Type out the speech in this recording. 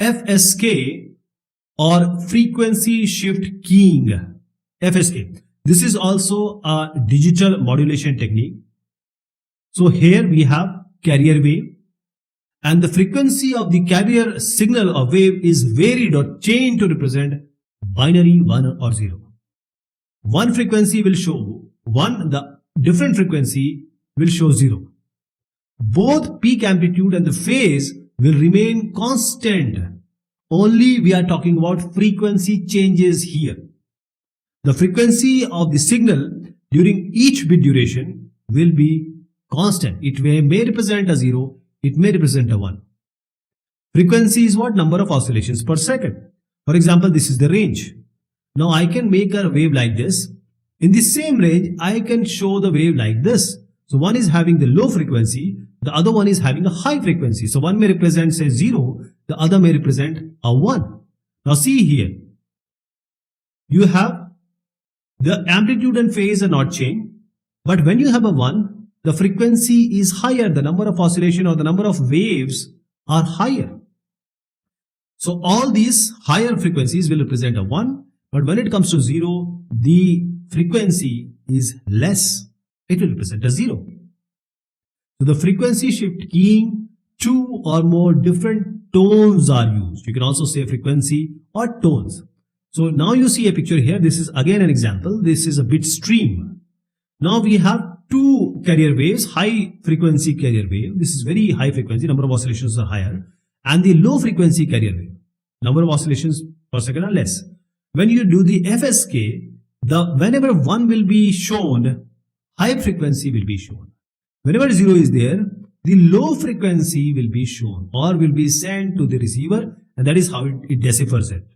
FSK or frequency shift keying. FSK. This is also a digital modulation technique. So here we have carrier wave, and the frequency of the carrier signal or wave is varied or changed to represent binary 1 or 0. One frequency will show 1, the different frequency will show 0. Both peak amplitude and the phase will remain constant. Only we are talking about frequency changes here. The frequency of the signal during each bit duration will be constant. It may represent a 0, it may represent a 1. Frequency is what? Number of oscillations per second. For example, this is the range. Now I can make a wave like this. In the same range, I can show the wave like this. So one is having the low frequency, the other one is having a high frequency. So one may represent, say, 0, the other may represent a 1. Now see here, you have the amplitude and phase are not changed, but when you have a 1, the frequency is higher, the number of oscillation or the number of waves are higher. So all these higher frequencies will represent a 1, but when it comes to 0, the frequency is less. It will represent a 0. So the frequency shift keying, 2 or more different tones are used. You can also say frequency or tones. So now you see a picture here. This is again an example. This is a bit stream. Now we have 2 carrier waves, high frequency carrier wave. This is very high frequency, number of oscillations are higher. And the low frequency carrier wave, number of oscillations per second are less. When you do the FSK, whenever 1 will be shown, high frequency will be shown. Whenever 0 is there, the low frequency will be shown or will be sent to the receiver, and that is how it deciphers it.